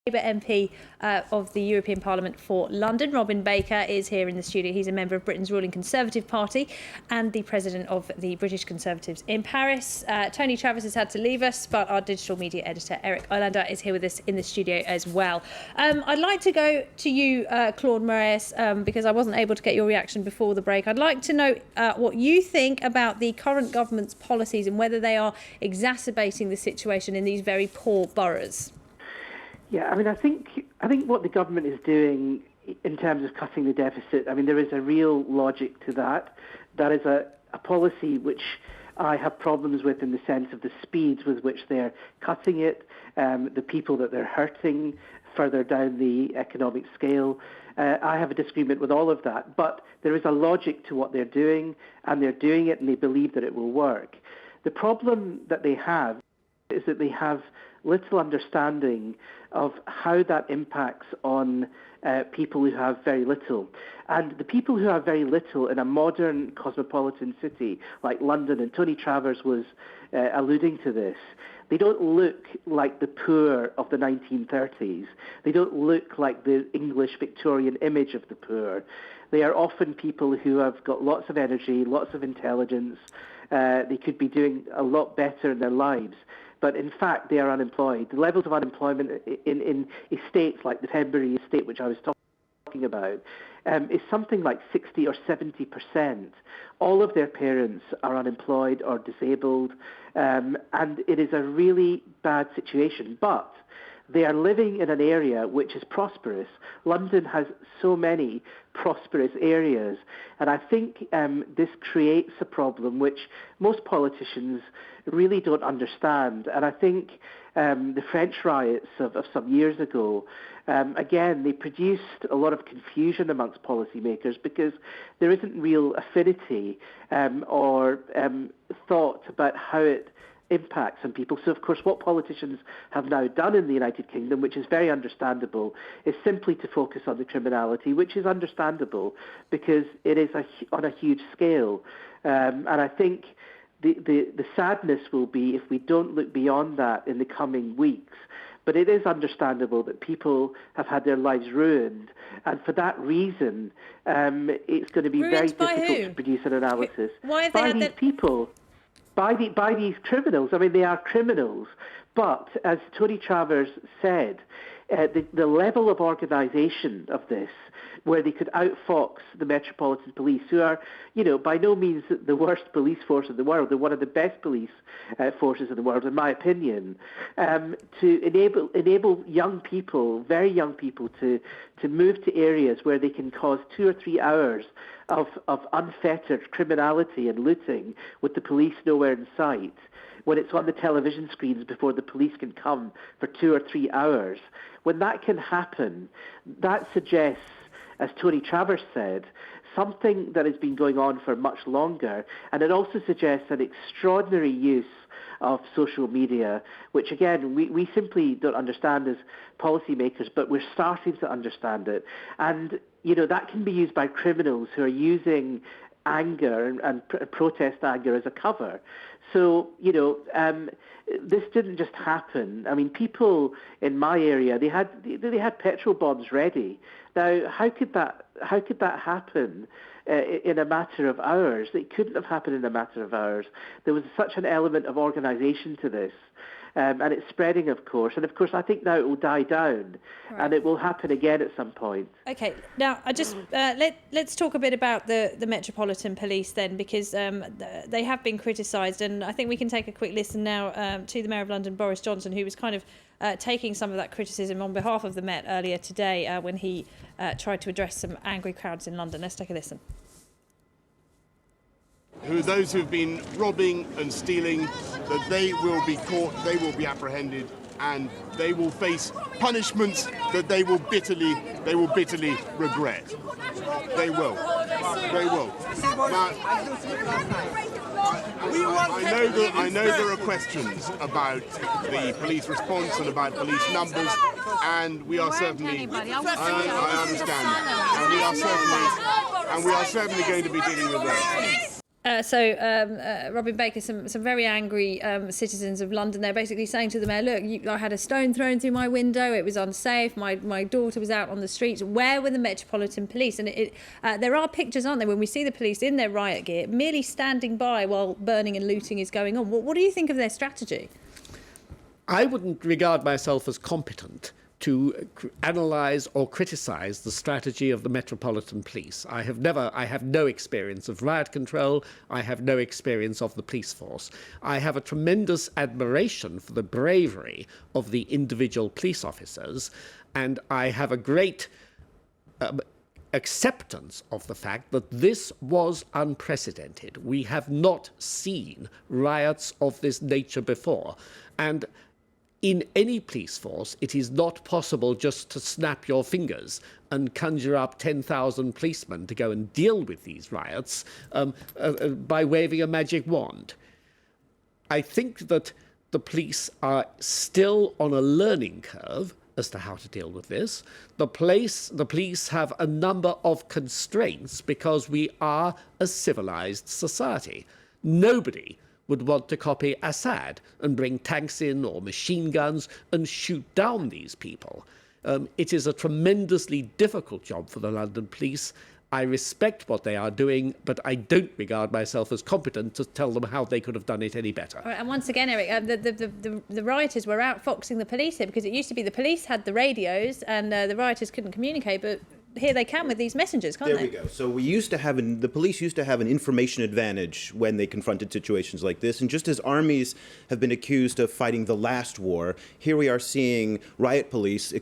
Labour MP of the European Parliament for London. Robin Baker is here in the studio. He's a member of Britain's ruling Conservative Party and the president of the British Conservatives in Paris. Tony Travis has had to leave us, but our digital media editor, Eric Olander, is here with us in the studio as well. I'd like to go to you, Claude Moraes, because I wasn't able to get your reaction before the break. I'd like to know what you think about the current government's policies and whether they are exacerbating the situation in these very poor boroughs. Yeah, I think what the government is doing in terms of cutting the deficit, there is a real logic to that. That is a policy which I have problems with in the sense of the speeds with which they're cutting it, the people that they're hurting further down the economic scale. I have a disagreement with all of that, but there is a logic to what they're doing, and they're doing it and they believe that it will work. The problem that they have is that they have little understanding of how that impacts on people who have very little. And the people who have very little in a modern cosmopolitan city like London, and Tony Travers was alluding to this, they don't look like the poor of the 1930s. They don't look like the English Victorian image of the poor. They are often people who have got lots of energy, lots of intelligence. They could be doing a lot better in their lives. But in fact, they are unemployed. The levels of unemployment in estates like the Pembury estate, which I was talking about, is something like 60 or 70%. All of their parents are unemployed or disabled, and it is a really bad situation. But they are living in an area which is prosperous. London has so many prosperous areas, and I think this creates a problem which most politicians really don't understand. And I think the French riots of some years ago, again, they produced a lot of confusion amongst policymakers because there isn't real affinity or thought about how it impacts on people. So, of course, what politicians have now done in the United Kingdom, which is very understandable, is simply to focus on the criminality, which is understandable because it is on a huge scale. And I think the sadness will be if we don't look beyond that in the coming weeks. But it is understandable that people have had their lives ruined. And for that reason, it's going to be very difficult to produce an analysis. Why have by these people. By these criminals. They are criminals. But as Tony Travers said, the level of organisation of this, where they could outfox the Metropolitan Police, who are, by no means the worst police force in the world. They're one of the best police forces in the world, in my opinion, to enable young people, very young people, to move to areas where they can cause 2 or 3 hours of unfettered criminality and looting with the police nowhere in sight, when it's on the television screens before the police can come for 2 or 3 hours. When that can happen, that suggests, as Tony Travers said, something that has been going on for much longer, and it also suggests an extraordinary use of social media, which again, we simply don't understand as policymakers, but we're starting to understand it. And, that can be used by criminals who are using anger and protest anger as a cover. So, this didn't just happen. People in my area, they had petrol bombs ready. Now, how could that happen in a matter of hours? It couldn't have happened in a matter of hours. There was such an element of organisation to this. And it's spreading, of course. And, of course, I think now it will die down, right, and it will happen again at some point. OK. Now, I just let's talk a bit about the Metropolitan Police then, because they have been criticised. And I think we can take a quick listen now to the Mayor of London, Boris Johnson, who was kind of taking some of that criticism on behalf of the Met earlier today when he tried to address some angry crowds in London. Let's take a listen. Those who've been robbing and stealing, that they will be caught, they will be apprehended, and they will face punishments that they will bitterly regret. They will. But I know there are questions about the police response and about police numbers, and we are certainly. I understand that, and we are certainly going to be dealing with those. Robin Baker, some very angry citizens of London, they're basically saying to the mayor, look, I had a stone thrown through my window, it was unsafe, my daughter was out on the streets, where were the Metropolitan Police? And there are pictures, aren't there, when we see the police in their riot gear, merely standing by while burning and looting is going on. What do you think of their strategy? I wouldn't regard myself as competent to analyse or criticise the strategy of the Metropolitan Police. I have no experience of riot control. I have no experience of the police force. I have a tremendous admiration for the bravery of the individual police officers, and I have a great acceptance of the fact that this was unprecedented. We have not seen riots of this nature before, and in any police force, it is not possible just to snap your fingers and conjure up 10,000 policemen to go and deal with these riots by waving a magic wand. I think that the police are still on a learning curve as to how to deal with this. The police have a number of constraints because we are a civilized society. Nobody would want to copy Assad and bring tanks in or machine guns and shoot down these people. It is a tremendously difficult job for the London police. I respect what they are doing, but I don't regard myself as competent to tell them how they could have done it any better. All right, and once again, Eric, the rioters were outfoxing the police here, because it used to be the police had the radios and the rioters couldn't communicate, but here they can with these messengers, can't they? There we go. So the police used to have an information advantage when they confronted situations like this. And just as armies have been accused of fighting the last war, here we are seeing riot police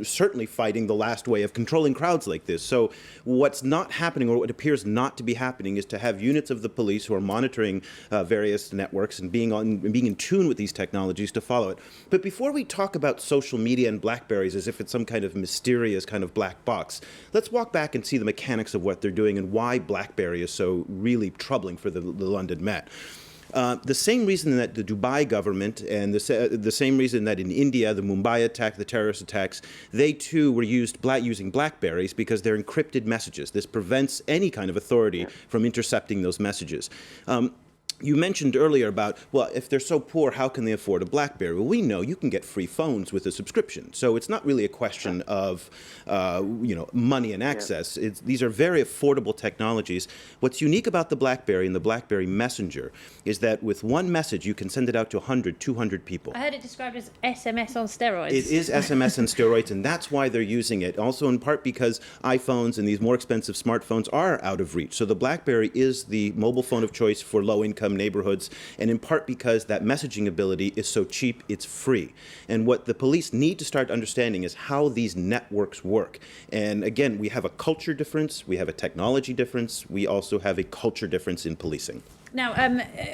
certainly fighting the last way of controlling crowds like this. So what's not happening, or what appears not to be happening, is to have units of the police who are monitoring various networks and being in tune with these technologies to follow it. But before we talk about social media and Blackberries as if it's some kind of mysterious kind of black box, let's walk back and see the mechanics of what they're doing and why Blackberry is so really troubling for the London Met. The same reason that the Dubai government and the same reason that in India, the Mumbai attack, the terrorist attacks, they too were using Blackberries because they're encrypted messages. This prevents any kind of authority from intercepting those messages. You mentioned earlier about, well, if they're so poor, how can they afford a BlackBerry? Well, we know you can get free phones with a subscription. So it's not really a question of, money and access. These are very affordable technologies. What's unique about the BlackBerry and the BlackBerry Messenger is that with one message, you can send it out to 100, 200 people. I heard it described as SMS on steroids. It is SMS on steroids, and that's why they're using it. Also, in part because iPhones and these more expensive smartphones are out of reach. So the BlackBerry is the mobile phone of choice for low-income neighborhoods, and in part because that messaging ability is so cheap, it's free. And what the police need to start understanding is how these networks work. And again, we have a culture difference, we have a technology difference, we also have a culture difference in policing. Now,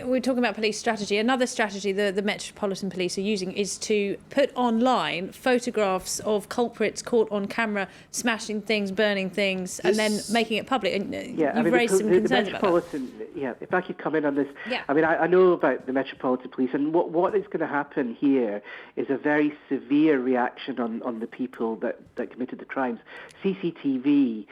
we're talking about police strategy. Another strategy the Metropolitan Police are using is to put online photographs of culprits caught on camera smashing things, burning things, and then making it public. And you've raised some concerns about that. Yeah, if I could come in on this. Yeah. I mean, I know about the Metropolitan Police, and what is going to happen here is a very severe reaction on the people that committed the crimes. CCTV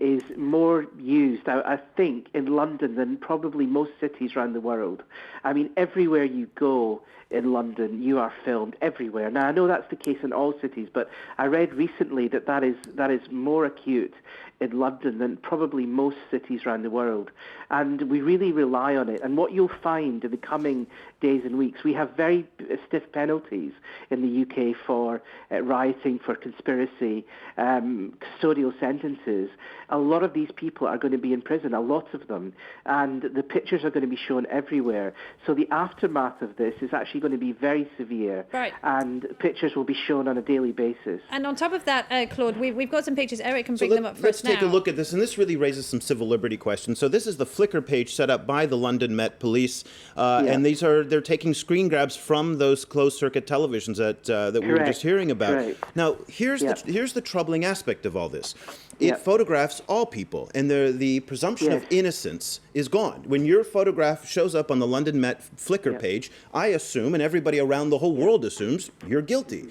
is more used, I think, in London than probably most cities around the world. I mean, everywhere you go in London, you are filmed everywhere. Now, I know that's the case in all cities, but I read recently that is more acute in London than probably most cities around the world. And we really rely on it. And what you'll find in the coming days and weeks, we have very stiff penalties in the UK for rioting, for conspiracy, custodial sentences. A lot of these people are going to be in prison, a lot of them, and the pictures are going to be shown everywhere. So the aftermath of this is actually going to be very severe, right, and pictures will be shown on a daily basis. And on top of that, Claude, we've got some pictures. Eric can bring them up for us now. Let's take a look at this, and this really raises some civil liberty questions. So this is the Flickr page set up by the London Met Police, and they're taking screen grabs from those closed-circuit televisions that we were just hearing about. Right. Now, here's the troubling aspect of all this. It photographs all people, and the presumption of innocence is gone. When your photograph shows up on the London Met Flickr page, I assume, and everybody around the whole world assumes, you're guilty.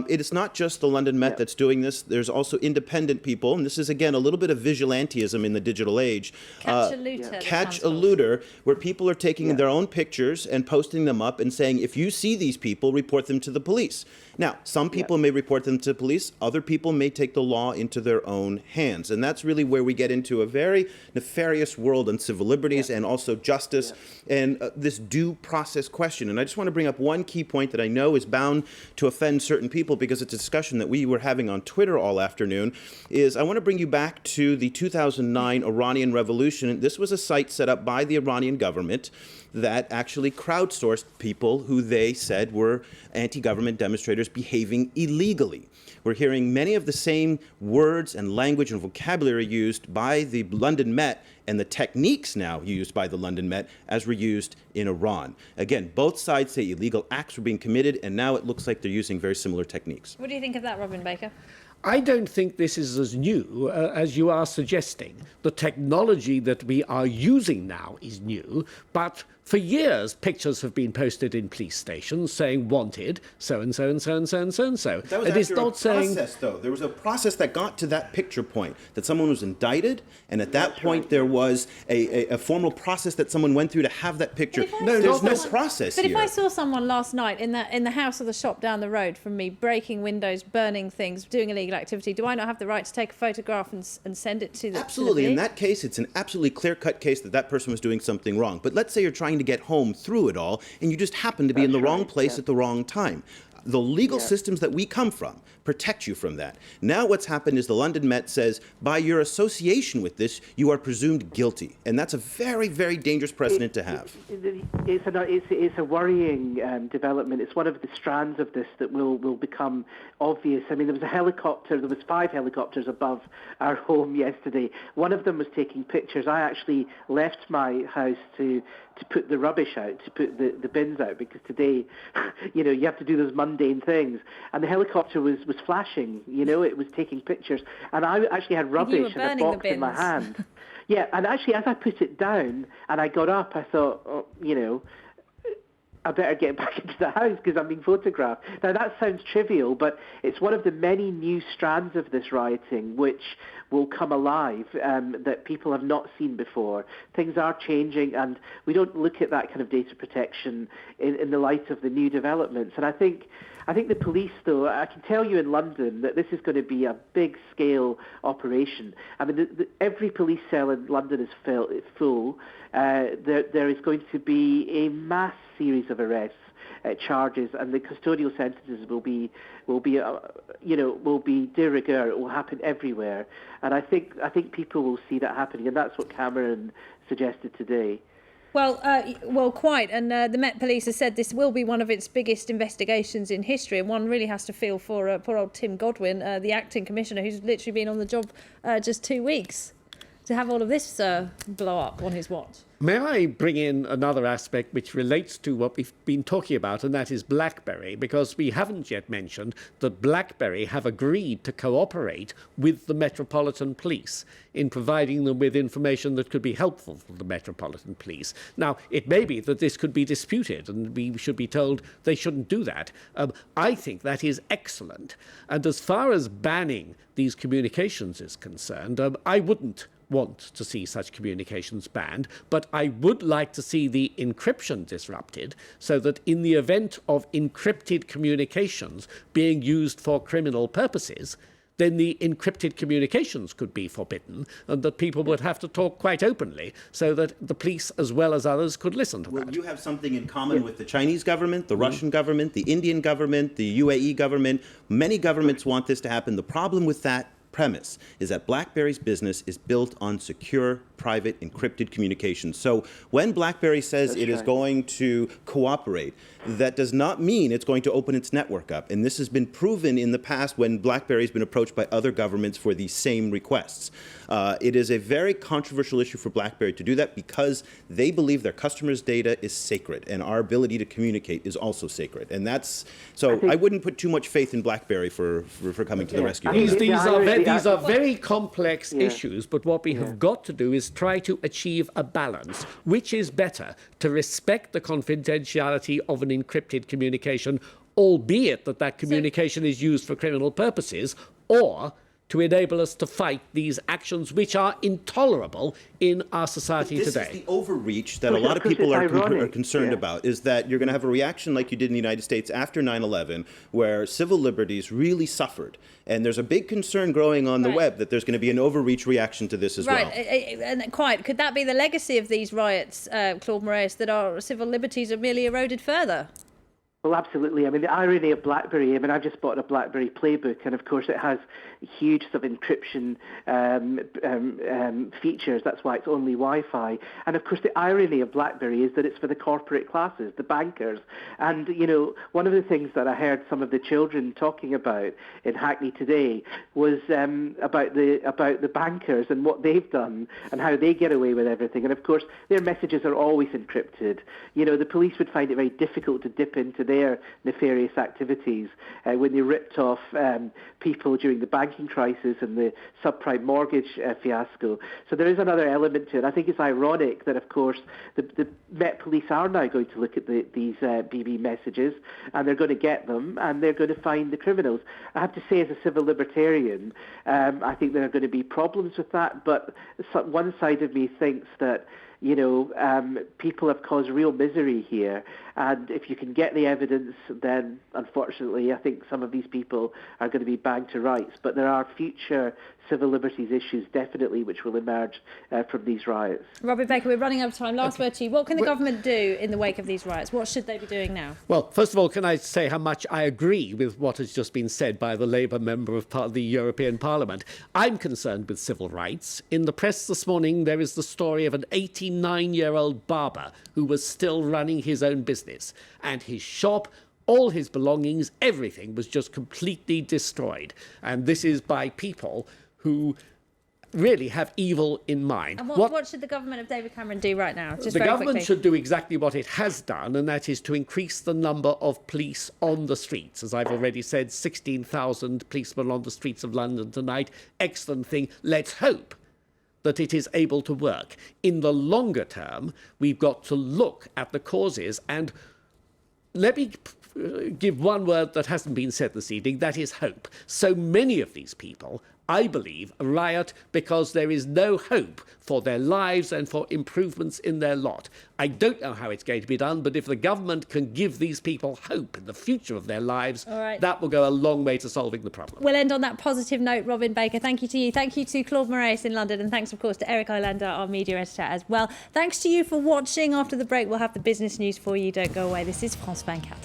It is not just the London Met that's doing this. There's also independent people, and this is, again, a little bit of vigilantism in the digital age. Catch a looter. Catch a looter, where people are taking their own pictures and posting them up and saying, if you see these people, report them to the police. Now, some people may report them to police. Other people may take the law into their own hands. And that's really where we get into a very nefarious world on civil liberties and also justice and this due process question. And I just want to bring up one key point that I know is bound to offend certain people because it's a discussion that we were having on Twitter all afternoon, is I want to bring you back to the 2009 Iranian Revolution. This was a site set up by the Iranian government that actually crowdsourced people who they said were anti-government demonstrators behaving illegally. We're hearing many of the same words and language and vocabulary used by the London Met and the techniques now used by the London Met as were used in Iran. Again, both sides say illegal acts were being committed, and now it looks like they're using very similar techniques. What do you think of that, Robin Baker? I don't think this is as new as you are suggesting. The technology that we are using now is new, but for years pictures have been posted in police stations saying wanted so-and-so and so-and-so and so-and-so. That was after a process, though. There was a process that got to that picture point, that someone was indicted, and at that point there was a formal process that someone went through to have that picture. There's no process here. But if I saw someone last night in the house of the shop down the road from me, breaking windows, burning things, doing illegal activity, do I not have the right to take a photograph and send it to the Absolutely. To the In that case, it's an absolutely clear-cut case that that person was doing something wrong. But let's say you're trying to get home through it all, and you just happen to be in the wrong place at the wrong time. The legal systems that we come from protect you from that. Now what's happened is the London Met says, by your association with this, you are presumed guilty. And that's a very, very dangerous precedent to have. It's a worrying development. It's one of the strands of this that will become obvious. I mean, there was 5 helicopters above our home yesterday. One of them was taking pictures. I actually left my house to put the rubbish out, to put the bins out, because today, you have to do those mundane things. And the helicopter was flashing, it was taking pictures. And I actually had rubbish in a box in my hand. Yeah, and actually as I put it down and I got up, I thought, I better get back into the house because I'm being photographed. Now, that sounds trivial, but it's one of the many new strands of this rioting which will come alive that people have not seen before. Things are changing, and we don't look at that kind of data protection in the light of the new developments. And I think the police, though, I can tell you in London that this is going to be a big-scale operation. I mean, every police cell in London is full. There is going to be a mass series of arrests, charges, and the custodial sentences will be de rigueur. It will happen everywhere, and I think people will see that happening, and that's what Cameron suggested today. Well, quite. And the Met Police has said this will be one of its biggest investigations in history. And one really has to feel for poor old Tim Godwin, the acting commissioner, who's literally been on the job just 2 weeks, to have all of this blow up on his watch. May I bring in another aspect which relates to what we've been talking about, and that is Blackberry, because we haven't yet mentioned that Blackberry have agreed to cooperate with the Metropolitan Police in providing them with information that could be helpful for the Metropolitan Police. Now, it may be that this could be disputed, and we should be told they shouldn't do that. I think that is excellent. And as far as banning these communications is concerned, I wouldn't want to see such communications banned, but I would like to see the encryption disrupted so that in the event of encrypted communications being used for criminal purposes, then the encrypted communications could be forbidden, and that people would have to talk quite openly so that the police as well as others could listen to that. Well, you have something in common with the Chinese government, the Russian government, the Indian government, the UAE government. Many governments want this to happen. The problem with that premise is that BlackBerry's business is built on secure, private, encrypted communications. So when BlackBerry says it is going to cooperate, that does not mean it's going to open its network up. And this has been proven in the past when BlackBerry has been approached by other governments for these same requests. It is a very controversial issue for BlackBerry to do that because they believe their customers' data is sacred and our ability to communicate is also sacred. And that's so I wouldn't put too much faith in BlackBerry for coming to the rescue. These are very complex issues, but what we have got to do is try to achieve a balance. Which is better, to respect the confidentiality of an encrypted communication albeit that that communication is used for criminal purposes, or to enable us to fight these actions which are intolerable in our society this today. Is the overreach that a lot of people are concerned about, is that you're going to have a reaction like you did in the United States after 9/11, where civil liberties really suffered. And there's a big concern growing on the web that there's going to be an overreach reaction to this as well. And quite. Could that be the legacy of these riots, Claude Moraes, that our civil liberties are merely eroded further? Well, absolutely. I mean, the irony of Blackberry, I mean, I've just bought a Blackberry playbook, and of course it has huge sort of encryption features. That's why it's only Wi-Fi. And of course, the irony of Blackberry is that it's for the corporate classes, the bankers. And, you know, one of the things that I heard some of the children talking about in Hackney today was about the bankers and what they've done and how they get away with everything. And of course, their messages are always encrypted. You know, the police would find it very difficult to dip into their nefarious activities when they ripped off people during the banking crisis and the subprime mortgage fiasco. So there is another element to it. I think it's ironic that, of course, the Met Police are now going to look at these BB messages, and they're going to get them, and they're going to find the criminals. I have to say, as a civil libertarian, I think there are going to be problems with that, but one side of me thinks that, you know, people have caused real misery here. And if you can get the evidence, then unfortunately, I think some of these people are going to be banged to rights. But there are future civil liberties issues, definitely, which will emerge from these riots. Robin Baker, we're running out of time. Last word to you. What can the government do in the wake of these riots? What should they be doing now? Well, first of all, can I say how much I agree with what has just been said by the Labour member of the European Parliament. I'm concerned with civil rights. In the press this morning, there is the story of an 89-year-old barber who was still running his own business. And his shop, all his belongings, everything was just completely destroyed. And this is by people who really have evil in mind. And what should the government of David Cameron do right now? The government should do exactly what it has done, and that is to increase the number of police on the streets. As I've already said, 16,000 policemen on the streets of London tonight. Excellent thing. Let's hope that it is able to work. In the longer term, we've got to look at the causes, and let me give one word that hasn't been said this evening, that is hope. So many of these people, I believe, riot because there is no hope for their lives and for improvements in their lot. I don't know how it's going to be done, but if the government can give these people hope in the future of their lives, that will go a long way to solving the problem. We'll end on that positive note, Robin Baker. Thank you to you. Thank you to Claude Moraes in London. And thanks, of course, to Eric Islander, our media editor, as well. Thanks to you for watching. After the break, we'll have the business news for you. Don't go away. This is France 24.